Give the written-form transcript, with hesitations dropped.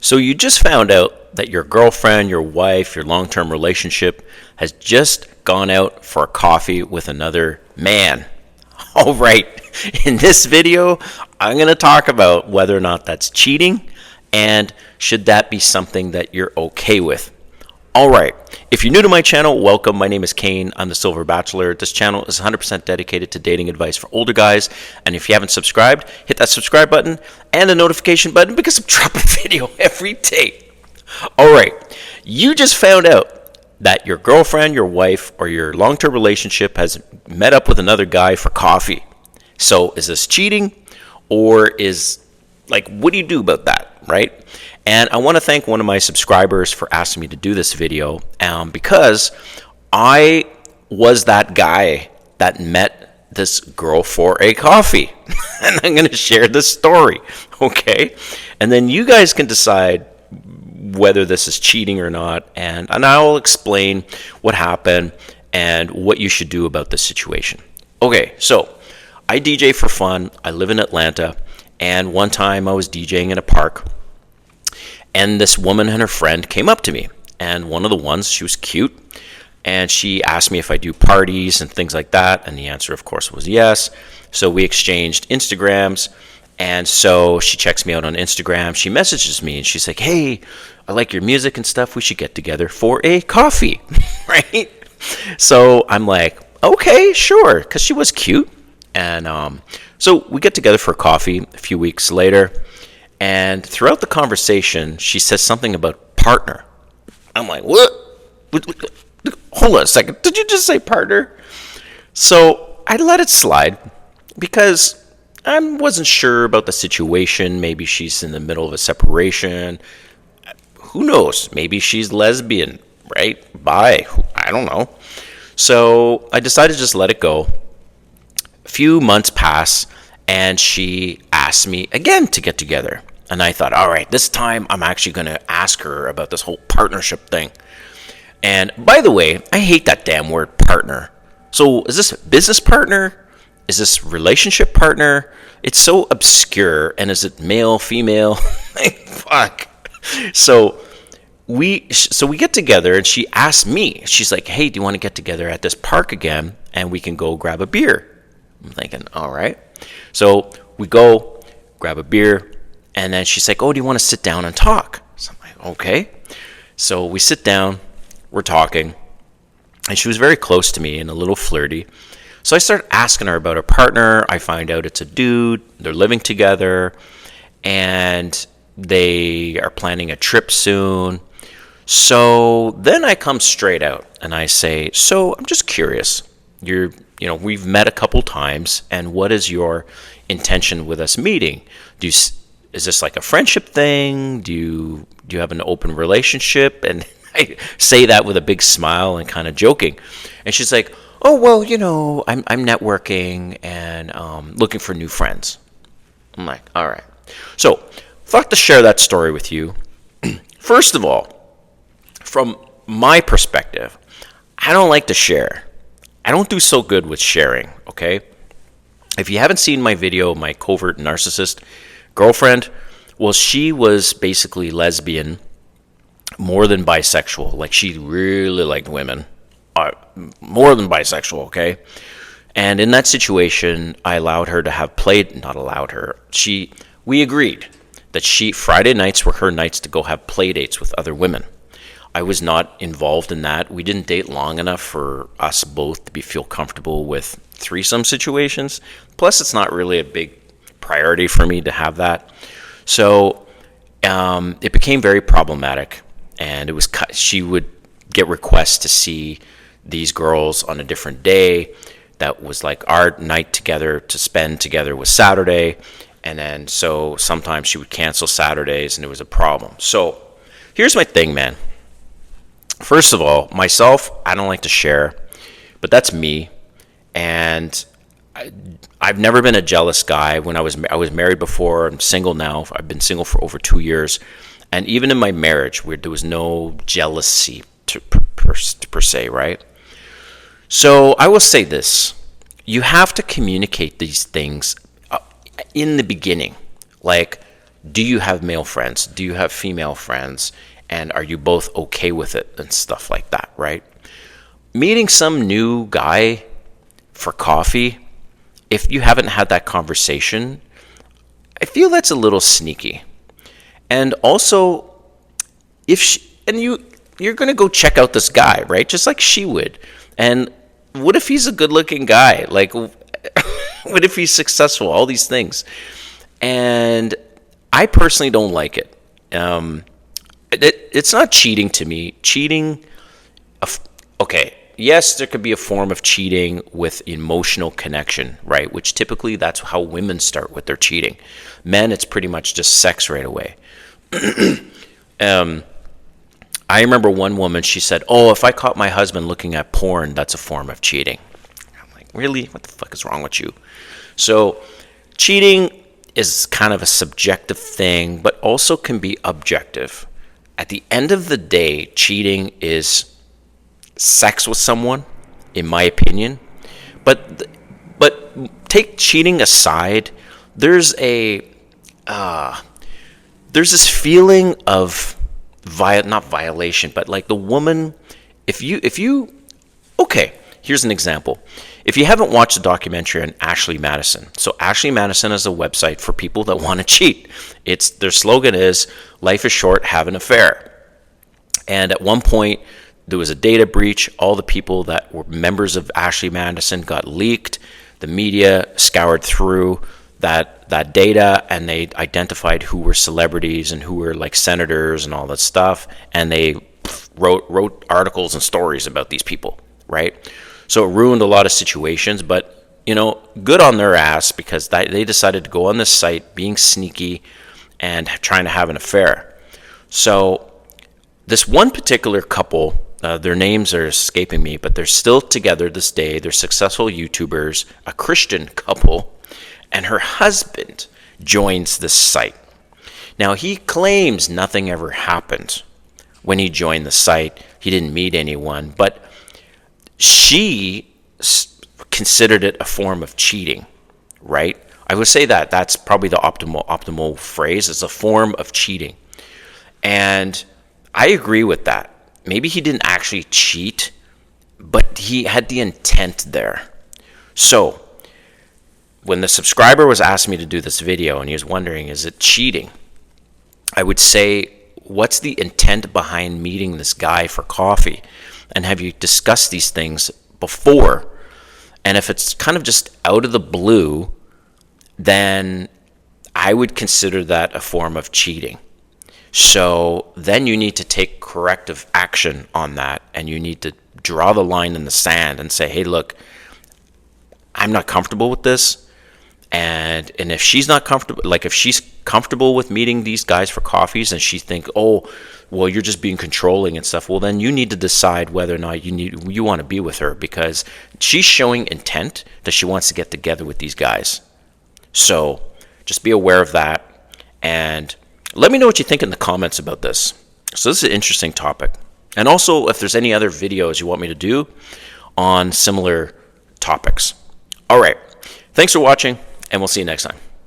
So you just found out that your girlfriend, your wife, your long-term relationship has just gone out for a coffee with another man. All right, in this video, I'm going to talk about whether or not that's cheating and should that be something that you're okay with. All right, if you're new to my channel, welcome. My name is Kane. I'm the Silver Bachelor. This channel is 100% dedicated to dating advice for older guys. And if you haven't subscribed, hit that subscribe button and the notification button because I'm dropping a video every day. All right, you just found out that your girlfriend, your wife, or your long-term relationship has met up with another guy for coffee. So is this cheating, or what do you do about that, right? And I want to thank one of my subscribers for asking me to do this video because I was that guy that met this girl for a coffee. And I'm going to share this story, okay? And then you guys can decide whether this is cheating or not, and I'll explain what happened and what you should do about this situation. Okay, so I DJ for fun. I live in Atlanta, and one time I was DJing in a park, and this woman and her friend came up to me, and one of the ones, she was cute, and she asked me if I do parties and things like that, and the answer, of course, was yes. So we exchanged Instagrams, and so she checks me out on Instagram. She messages me, and she's like, hey, I like your music and stuff. We should get together for a coffee, right? So I'm like, okay, sure, because she was cute. And so we get together for coffee a few weeks later. And throughout the conversation, she says something about partner. I'm like, what? Hold on a second. Did you just say partner? So I let it slide because I wasn't sure about the situation. Maybe she's in the middle of a separation. Who knows? Maybe she's lesbian, right? Bi. I don't know. So I decided to just let it go. A few months pass, and she asked me again to get together. And I thought, all right, this time I'm actually going to ask her about this whole partnership thing. And by the way, I hate that damn word partner. So is this business partner? Is this relationship partner? It's so obscure. And is it male, female? Fuck. So we get together, and she asked me, she's like, hey, do you want to get together at this park again? And we can go grab a beer. I'm thinking, all right. So we go grab a beer. And then she's like, oh, do you want to sit down and talk? So I'm like, okay. So we sit down, we're talking, and she was very close to me and a little flirty. So I start asking her about her partner. I find out it's a dude. They're living together, and they are planning a trip soon. So then I come straight out, and I say, so I'm just curious. We've met a couple times, and what is your intention with us meeting? Is this like a friendship thing? Do you have an open relationship? And I say that with a big smile and kind of joking. And she's like, oh, well, I'm networking and looking for new friends. I'm like, all right. So I'd like to share that story with you. First of all, from my perspective, I don't like to share. I don't do so good with sharing, okay? If you haven't seen my video, my covert narcissist girlfriend, well, she was basically lesbian, more than bisexual. Like, she really liked women, more than bisexual, okay? And in that situation, I allowed her to have we agreed that Friday nights were her nights to go have play dates with other women. I was not involved in that. We didn't date long enough for us both to feel comfortable with threesome situations. Plus, it's not really a big priority for me to have that. So it became very problematic, and she would get requests to see these girls on a different day. That was like our night together to spend together was Saturday, and then so sometimes she would cancel Saturdays, and it was a problem. So here's my thing, man. First of all, myself, I don't like to share, but that's me, and I've never been a jealous guy. When I was married before. I'm single now. I've been single for over 2 years, and even in my marriage, where there was no jealousy per se, right? So I will say this: you have to communicate these things in the beginning. Like, do you have male friends? Do you have female friends? And are you both okay with it and stuff like that, right? Meeting some new guy for coffee, if you haven't had that conversation, I feel that's a little sneaky. And also, you're going to go check out this guy, right? Just like she would. And what if he's a good-looking guy? Like, what if he's successful? All these things. And I personally don't like it. It's not cheating to me. Cheating, okay, yes, there could be a form of cheating with emotional connection, right? Which typically that's how women start with their cheating. Men, it's pretty much just sex right away. I remember one woman, she said, oh, if I caught my husband looking at porn, that's a form of cheating. I'm like, really? What the fuck is wrong with you? So cheating is kind of a subjective thing, but also can be objective. At the end of the day, cheating is sex with someone, in my opinion. But take cheating aside, there's this feeling of not violation, but like the woman, if you okay, here's an example. If you haven't watched the documentary on Ashley Madison, so Ashley Madison is a website for people that want to cheat. Their slogan is, life is short, have an affair. And at one point, there was a data breach. All the people that were members of Ashley Madison got leaked. The media scoured through that data, and they identified who were celebrities and who were like senators and all that stuff, and they wrote articles and stories about these people, right? So it ruined a lot of situations, but good on their ass, because they decided to go on this site being sneaky and trying to have an affair. So this one particular couple, their names are escaping me, but they're still together this day. They're successful YouTubers, a Christian couple, and her husband joins this site. Now, he claims nothing ever happened when he joined the site. He didn't meet anyone, but she considered it a form of cheating, right? I would say that's probably the optimal phrase. It's a form of cheating. And I agree with that. Maybe he didn't actually cheat, but he had the intent there. So when the subscriber was asking me to do this video and he was wondering, is it cheating? I would say, what's the intent behind meeting this guy for coffee? And have you discussed these things before? And if it's kind of just out of the blue, then I would consider that a form of cheating. So then you need to take corrective action on that, and you need to draw the line in the sand and say, hey, look, I'm not comfortable with this. And if she's not comfortable, like if she's comfortable with meeting these guys for coffees and she think, oh, well, you're just being controlling and stuff, well, then you need to decide whether or not you want to be with her, because she's showing intent that she wants to get together with these guys. So just be aware of that, and let me know what you think in the comments about this. So this is an interesting topic. And also, if there's any other videos you want me to do on similar topics. All right. Thanks for watching, and we'll see you next time.